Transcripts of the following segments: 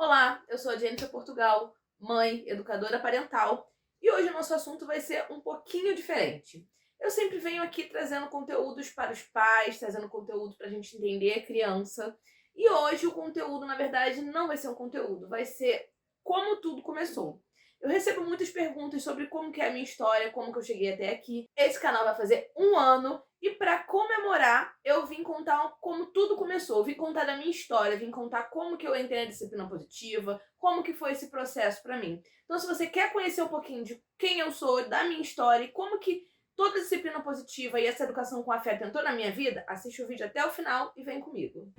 Olá, eu sou a Jennifer Portugal, mãe, educadora parental, e hoje o nosso assunto vai ser um pouquinho diferente. Eu sempre venho aqui trazendo conteúdos para os pais, trazendo conteúdo para a gente entender a criança, e hoje o conteúdo, na verdade, não vai ser um conteúdo, vai ser como tudo começou. Eu recebo muitas perguntas sobre como que é a minha história, como que eu cheguei até aqui. Esse canal vai fazer 1 ano e para comemorar, eu vim contar como tudo começou. Eu vim contar da minha história, vim contar como que eu entrei na disciplina positiva, como que foi esse processo para mim. Então, se você quer conhecer um pouquinho de quem eu sou, da minha história e como que toda a disciplina positiva e essa educação com afeto entrou na minha vida, assiste o vídeo até o final e vem comigo.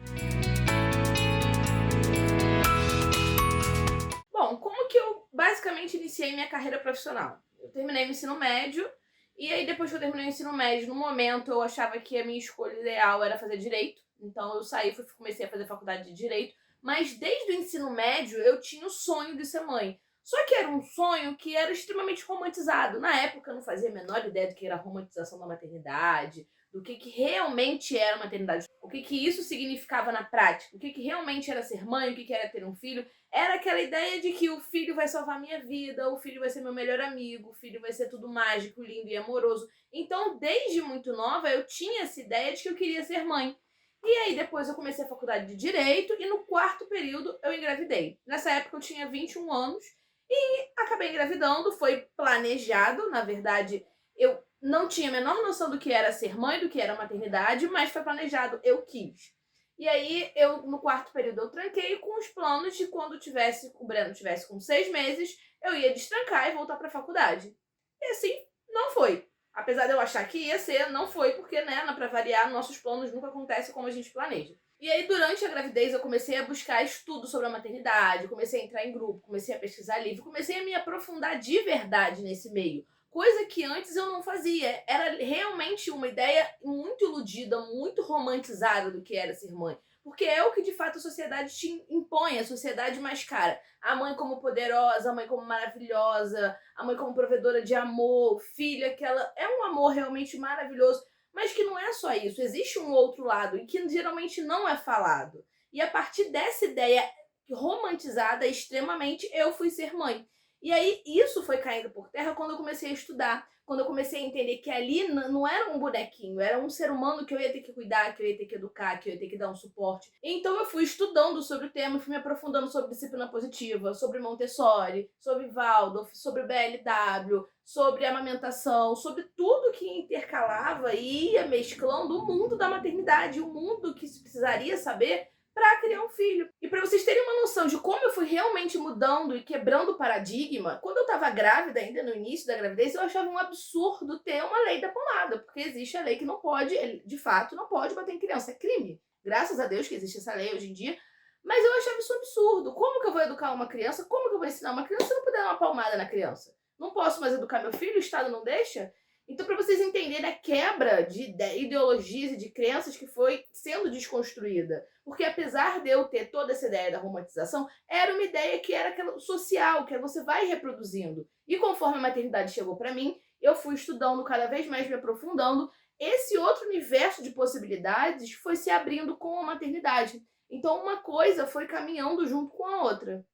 Bom, como que eu basicamente iniciei minha carreira profissional? Eu terminei o ensino médio e aí depois que eu terminei o ensino médio, no momento eu achava que a minha escolha ideal era fazer direito. Então eu saí, comecei a fazer faculdade de direito, mas desde o ensino médio eu tinha o sonho de ser mãe. Só que era um sonho que era extremamente romantizado. Na época eu não fazia a menor ideia do que era a romantização da maternidade, do que realmente era a maternidade, o que isso significava na prática, o que realmente era ser mãe, o que era ter um filho. Era aquela ideia de que o filho vai salvar minha vida, o filho vai ser meu melhor amigo, o filho vai ser tudo mágico, lindo e amoroso. Então, desde muito nova, eu tinha essa ideia de que eu queria ser mãe. E aí, depois eu comecei a faculdade de Direito e no quarto período eu engravidei. Nessa época eu tinha 21 anos e acabei engravidando, foi planejado, na verdade, eu não tinha a menor noção do que era ser mãe, do que era maternidade, mas foi planejado, eu quis. E aí, eu, no quarto período, eu tranquei com os planos de quando o Breno tivesse com 6 meses, eu ia destrancar e voltar para a faculdade. E assim, não foi. Apesar de eu achar que ia ser, não foi, porque, né, para variar, nossos planos nunca acontecem como a gente planeja. E aí, durante a gravidez, eu comecei a buscar estudo sobre a maternidade, comecei a entrar em grupo, comecei a pesquisar livro, comecei a me aprofundar de verdade nesse meio. Coisa que antes eu não fazia. Era realmente uma ideia muito iludida, muito romantizada do que era ser mãe. Porque é o que de fato a sociedade te impõe, a sociedade mais cara. A mãe como poderosa, a mãe como maravilhosa, a mãe como provedora de amor, filha, que ela é um amor realmente maravilhoso, mas que não é só isso. Existe um outro lado e que geralmente não é falado. E a partir dessa ideia romantizada extremamente, eu fui ser mãe. E aí isso foi caindo por terra quando eu comecei a estudar, quando eu comecei a entender que ali não era um bonequinho, era um ser humano que eu ia ter que cuidar, que eu ia ter que educar, que eu ia ter que dar um suporte. Então eu fui estudando sobre o tema, fui me aprofundando sobre disciplina positiva, sobre Montessori, sobre Waldorf, sobre BLW, sobre amamentação, sobre tudo que intercalava e ia mesclando o mundo da maternidade, o mundo que se precisaria saber para criar um filho. E para vocês terem uma noção de como eu fui realmente mudando e quebrando o paradigma, quando eu estava grávida, ainda no início da gravidez, eu achava um absurdo ter uma lei da pomada, porque existe a lei que não pode, de fato, não pode bater em criança, é crime. Graças a Deus que existe essa lei hoje em dia, mas eu achava isso absurdo. Como que eu vou educar uma criança? Como que eu vou ensinar uma criança se eu não puder dar uma palmada na criança? Não posso mais educar meu filho, o Estado não deixa? Então, para vocês entenderem a quebra de ideologias e de crenças que foi sendo desconstruída. Porque apesar de eu ter toda essa ideia da romantização, era uma ideia que era aquela social, que você vai reproduzindo. E conforme a maternidade chegou para mim, eu fui estudando cada vez mais, me aprofundando. Esse outro universo de possibilidades foi se abrindo com a maternidade. Então, uma coisa foi caminhando junto com a outra.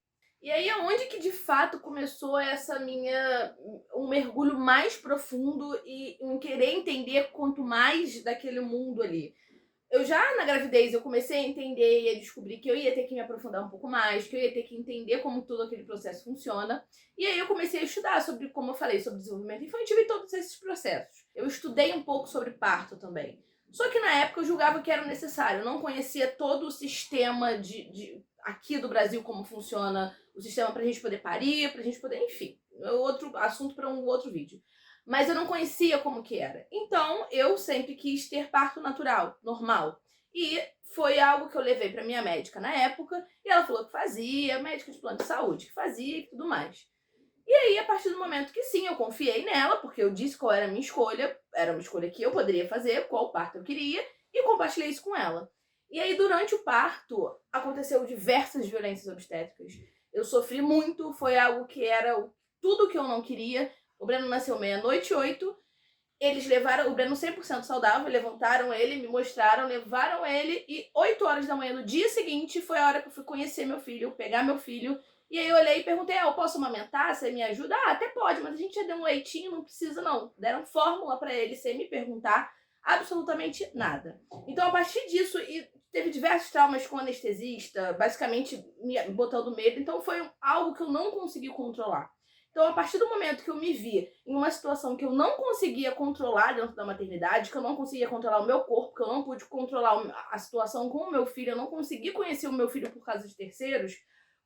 E aí é onde que de fato começou essa minha um mergulho mais profundo e um querer entender quanto mais daquele mundo ali. Eu já na gravidez eu comecei a entender e a descobrir que eu ia ter que me aprofundar um pouco mais, que eu ia ter que entender como todo aquele processo funciona. E aí eu comecei a estudar sobre, como eu falei, sobre desenvolvimento infantil e todos esses processos. Eu estudei um pouco sobre parto também. Só que na época eu julgava que era necessário. Eu não conhecia todo o sistema de aqui do Brasil, como funciona o sistema pra gente poder parir, pra gente poder, enfim. É outro assunto para um outro vídeo. Mas eu não conhecia como que era. Então, eu sempre quis ter parto natural, normal. E foi algo que eu levei para minha médica na época, e ela falou que fazia, médica de plano de saúde, que fazia e tudo mais. E aí, a partir do momento que sim, eu confiei nela, porque eu disse qual era a minha escolha, era uma escolha que eu poderia fazer, qual parto eu queria, e compartilhei isso com ela. E aí, durante o parto, aconteceu diversas violências obstétricas. Eu sofri muito, foi algo que era tudo que eu não queria. O Breno nasceu meia-noite 8, Eles levaram o Breno 100% saudável, levantaram ele, me mostraram, levaram ele e 8 horas da manhã do dia seguinte foi a hora que eu fui conhecer meu filho, pegar meu filho. E aí eu olhei e perguntei, eu posso amamentar? Você me ajuda? Até pode, mas a gente já deu um leitinho, não precisa não. Deram fórmula pra ele sem me perguntar absolutamente nada. Então a partir disso, e teve diversos traumas com anestesista, basicamente me botando medo, então foi algo que eu não consegui controlar. Então, a partir do momento que eu me vi em uma situação que eu não conseguia controlar dentro da maternidade, que eu não conseguia controlar o meu corpo, que eu não pude controlar a situação com o meu filho, eu não consegui conhecer o meu filho por causa de terceiros,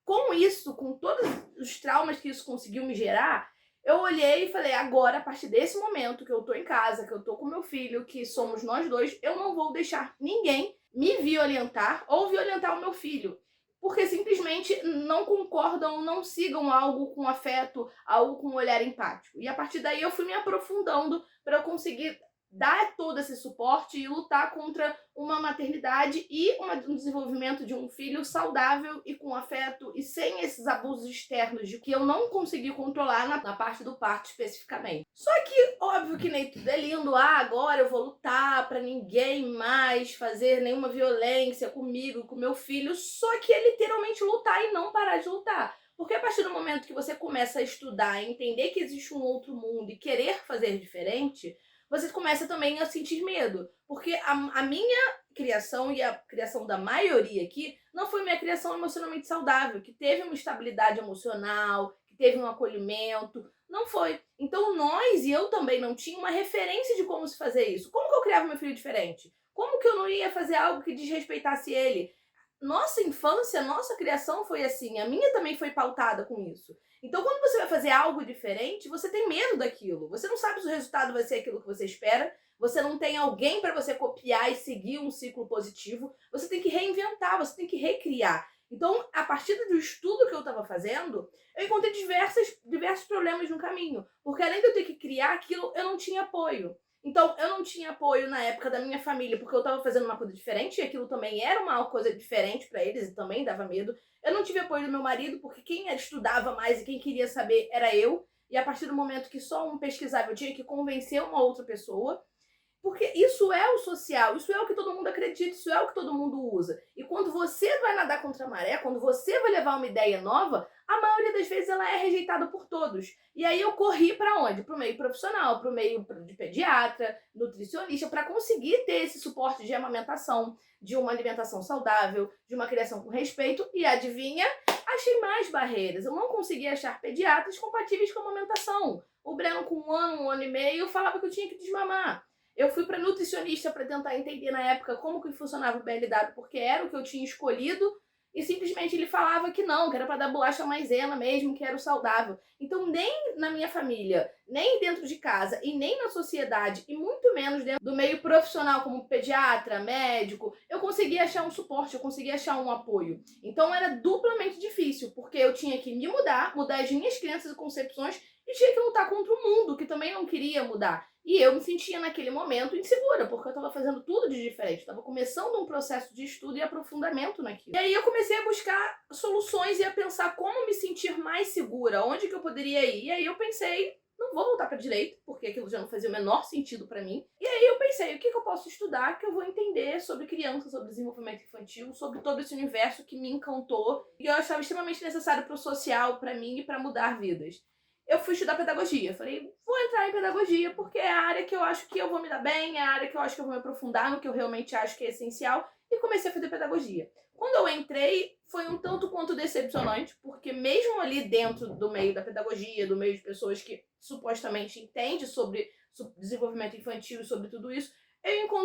com isso, com todos os traumas que isso conseguiu me gerar, eu olhei e falei, agora, a partir desse momento que eu tô em casa, que eu tô com meu filho, que somos nós dois, eu não vou deixar ninguém me violentar ou violentar o meu filho. Porque simplesmente não concordam, não sigam algo com afeto, algo com um olhar empático. E a partir daí eu fui me aprofundando para eu conseguir dar todo esse suporte e lutar contra uma maternidade e um desenvolvimento de um filho saudável e com afeto e sem esses abusos externos de que eu não consegui controlar na parte do parto especificamente. Só que, óbvio que nem tudo é lindo, agora eu vou lutar para ninguém mais fazer nenhuma violência comigo, com meu filho, só que é literalmente lutar e não parar de lutar. Porque a partir do momento que você começa a estudar, entender que existe um outro mundo e querer fazer diferente, você começa também a sentir medo. Porque a minha criação e a criação da maioria aqui não foi minha criação emocionalmente saudável, que teve uma estabilidade emocional, que teve um acolhimento. Não foi. Então nós, e eu também, não tinha uma referência de como se fazer isso. Como que eu criava meu filho diferente? Como que eu não ia fazer algo que desrespeitasse ele? Nossa infância, nossa criação foi assim. A minha também foi pautada com isso. Então, quando você vai fazer algo diferente, você tem medo daquilo. Você não sabe se o resultado vai ser aquilo que você espera. Você não tem alguém para você copiar e seguir um ciclo positivo. Você tem que reinventar, você tem que recriar. Então, a partir do estudo que eu estava fazendo, eu encontrei diversos problemas no caminho. Porque além de eu ter que criar aquilo, eu não tinha apoio. Então, eu não tinha apoio na época da minha família, porque eu estava fazendo uma coisa diferente, e aquilo também era uma coisa diferente para eles, e também dava medo. Eu não tive apoio do meu marido, porque quem estudava mais e quem queria saber era eu. E a partir do momento que só um pesquisava, eu tinha que convencer uma outra pessoa. Porque isso é o social, isso é o que todo mundo acredita, isso é o que todo mundo usa. E quando você vai nadar contra a maré, quando você vai levar uma ideia nova, a maioria das vezes ela é rejeitada por todos. E aí eu corri para onde? Para o meio profissional, para o meio de pediatra, nutricionista, para conseguir ter esse suporte de amamentação, de uma alimentação saudável, de uma criação com respeito. E adivinha? Achei mais barreiras. Eu não conseguia achar pediatras compatíveis com a amamentação. O Breno, com um ano e meio, falava que eu tinha que desmamar. Eu fui para nutricionista para tentar entender na época como que funcionava o BLW, porque era o que eu tinha escolhido, e simplesmente ele falava que não, que era para dar bolacha maisena mesmo, que era o saudável. Então nem na minha família, nem dentro de casa e nem na sociedade, e muito menos dentro do meio profissional como pediatra, médico, eu conseguia achar um suporte, eu conseguia achar um apoio. Então era duplamente difícil, porque eu tinha que me mudar as minhas crenças e concepções e tinha que lutar contra o mundo, que também não queria mudar. E eu me sentia naquele momento insegura, porque eu estava fazendo tudo de diferente. Estava começando um processo de estudo e aprofundamento naquilo. E aí eu comecei a buscar soluções e a pensar como me sentir mais segura, onde que eu poderia ir. E aí eu pensei, não vou voltar para direito, porque aquilo já não fazia o menor sentido para mim. E aí eu pensei, o que eu posso estudar que eu vou entender sobre criança, sobre desenvolvimento infantil, sobre todo esse universo que me encantou e eu achava extremamente necessário para o social, para mim e para mudar vidas. Eu fui estudar pedagogia. Falei, vou entrar em pedagogia porque é a área que eu acho que eu vou me dar bem, é a área que eu acho que eu vou me aprofundar no que eu realmente acho que é essencial. E comecei a fazer pedagogia. Quando eu entrei, foi um tanto quanto decepcionante, porque mesmo ali dentro do meio da pedagogia, do meio de pessoas que supostamente entendem sobre desenvolvimento infantil e sobre tudo isso,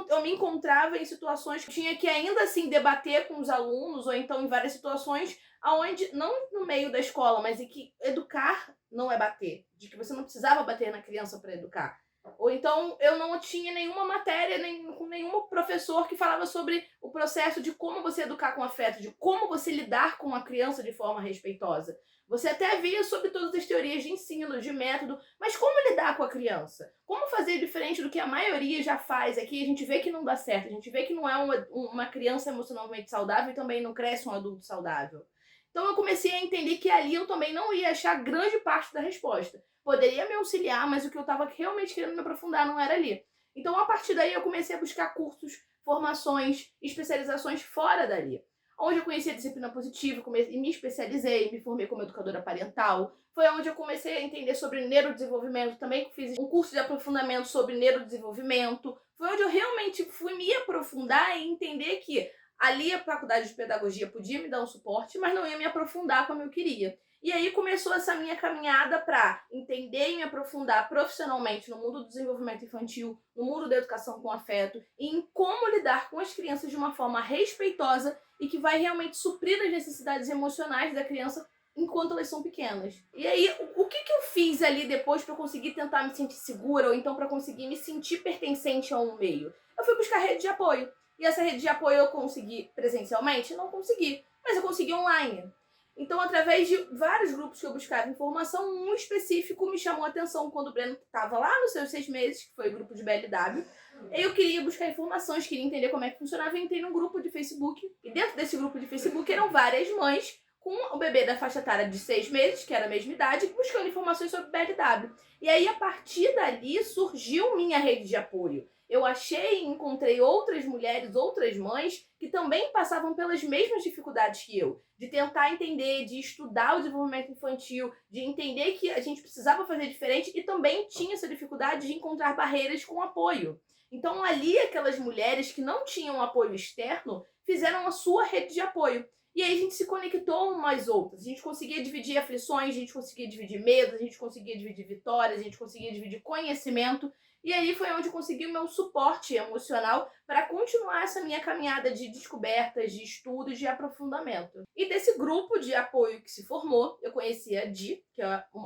eu me encontrava em situações que tinha que ainda assim debater com os alunos, ou então em várias situações aonde, não no meio da escola, mas em que educar não é bater, de que você não precisava bater na criança para educar. Ou então eu não tinha nenhuma matéria, com nenhum professor que falava sobre o processo de como você educar com afeto, de como você lidar com a criança de forma respeitosa. Você até via sobre todas as teorias de ensino, de método, mas como lidar com a criança? Como fazer diferente do que a maioria já faz aqui? A gente vê que não dá certo, a gente vê que não é uma criança emocionalmente saudável e também não cresce um adulto saudável. Então eu comecei a entender que ali eu também não ia achar grande parte da resposta. Poderia me auxiliar, mas o que eu estava realmente querendo me aprofundar não era ali. Então, a partir daí, eu comecei a buscar cursos, formações, especializações fora dali. Onde eu conheci a disciplina positiva, me especializei, me formei como educadora parental. Foi onde eu comecei a entender sobre neurodesenvolvimento, também fiz um curso de aprofundamento sobre neurodesenvolvimento. Foi onde eu realmente fui me aprofundar e entender que ali a faculdade de pedagogia podia me dar um suporte, mas não ia me aprofundar como eu queria. E aí começou essa minha caminhada para entender e me aprofundar profissionalmente no mundo do desenvolvimento infantil, no mundo da educação com afeto e em como lidar com as crianças de uma forma respeitosa e que vai realmente suprir as necessidades emocionais da criança enquanto elas são pequenas. E aí, o que eu fiz ali depois para conseguir tentar me sentir segura ou então para conseguir me sentir pertencente a um meio? Eu fui buscar rede de apoio. E essa rede de apoio eu consegui presencialmente? Não consegui, mas eu consegui online. Então, através de vários grupos que eu buscava informação, um específico me chamou a atenção quando o Breno estava lá nos seus 6 meses, que foi o grupo de BLW. Eu queria buscar informações, queria entender como é que funcionava, e entrei num grupo de Facebook. E dentro desse grupo de Facebook eram várias mães com o bebê da faixa etária de 6 meses, que era a mesma idade, buscando informações sobre BLW. E aí, a partir dali, surgiu minha rede de apoio. Eu achei e encontrei outras mulheres, outras mães, que também passavam pelas mesmas dificuldades que eu. De tentar entender, de estudar o desenvolvimento infantil, de entender que a gente precisava fazer diferente e também tinha essa dificuldade de encontrar barreiras com apoio. Então, ali, aquelas mulheres que não tinham apoio externo, fizeram a sua rede de apoio. E aí a gente se conectou umas outras. A gente conseguia dividir aflições, a gente conseguia dividir medos, a gente conseguia dividir vitórias, a gente conseguia dividir conhecimento. E aí foi onde eu consegui o meu suporte emocional para continuar essa minha caminhada de descobertas, de estudos, de aprofundamento. E desse grupo de apoio que se formou, eu conheci a Di, que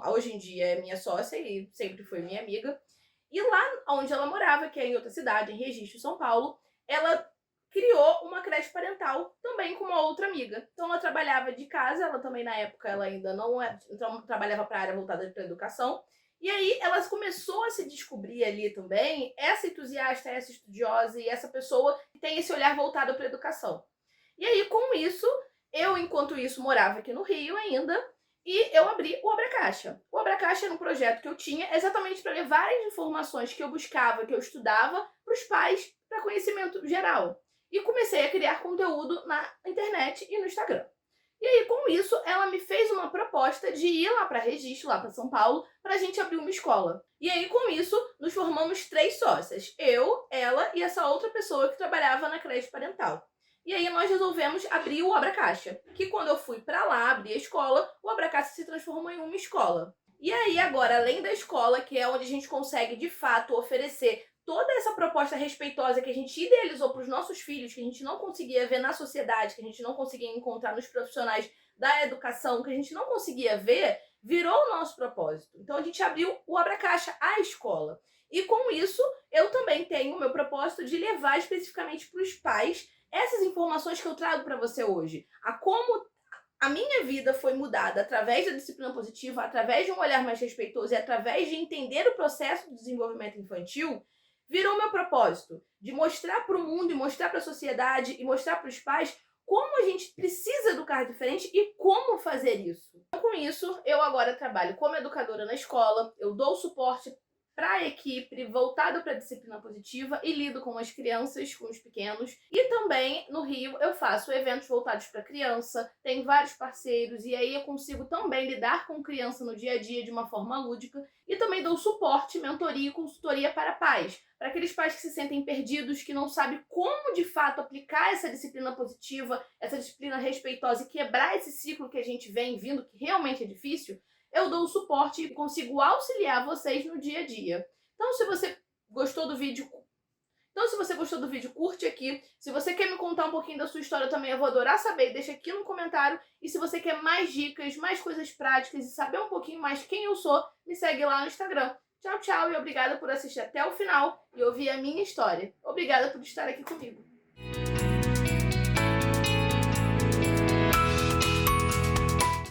hoje em dia é minha sócia e sempre foi minha amiga. E lá onde ela morava, que é em outra cidade, em Registro, São Paulo, ela criou uma creche parental também com uma outra amiga. Então ela trabalhava de casa, ela também na época ela ainda não era, então trabalhava para a área voltada para a educação. E aí ela começou a se descobrir ali também, essa entusiasta, essa estudiosa e essa pessoa que tem esse olhar voltado para a educação. E aí com isso, eu enquanto isso morava aqui no Rio ainda, e eu abri o Abracaixa. O Abracaixa era um projeto que eu tinha exatamente para levar as informações que eu buscava, que eu estudava, para os pais, para conhecimento geral. E comecei a criar conteúdo na internet e no Instagram. E aí, com isso, ela me fez uma proposta de ir lá para Registro, lá para São Paulo, para a gente abrir uma escola. E aí, com isso, nos formamos 3 sócias. Eu, ela e essa outra pessoa que trabalhava na creche parental. E aí nós resolvemos abrir o Abracaixa, que quando eu fui para lá abrir a escola, o Abracaixa se transformou em uma escola. E aí agora, além da escola, que é onde a gente consegue de fato oferecer toda essa proposta respeitosa que a gente idealizou para os nossos filhos, que a gente não conseguia ver na sociedade, que a gente não conseguia encontrar nos profissionais da educação, que a gente não conseguia ver, virou o nosso propósito. Então a gente abriu o Abracaixa, a escola. E com isso, eu também tenho o meu propósito de levar especificamente para os pais essas informações que eu trago para você hoje. A como a minha vida foi mudada através da disciplina positiva, através de um olhar mais respeitoso e através de entender o processo do desenvolvimento infantil, virou meu propósito de mostrar para o mundo e mostrar para a sociedade e mostrar para os pais como a gente precisa educar diferente e como fazer isso. Então, com isso, eu agora trabalho como educadora na escola, eu dou suporte para a equipe voltada para a disciplina positiva e lido com as crianças, com os pequenos. E também no Rio eu faço eventos voltados para criança, tenho vários parceiros e aí eu consigo também lidar com criança no dia a dia de uma forma lúdica e também dou suporte, mentoria e consultoria para pais, para aqueles pais que se sentem perdidos, que não sabem como de fato aplicar essa disciplina positiva, essa disciplina respeitosa e quebrar esse ciclo que a gente vem vindo, que realmente é difícil. Eu dou o suporte e consigo auxiliar vocês no dia a dia. Então, se você gostou do vídeo, curte aqui. Se você quer me contar um pouquinho da sua história também, eu vou adorar saber. Deixa aqui no comentário. E se você quer mais dicas, mais coisas práticas e saber um pouquinho mais quem eu sou, me segue lá no Instagram. Tchau, tchau e obrigada por assistir até o final e ouvir a minha história. Obrigada por estar aqui comigo.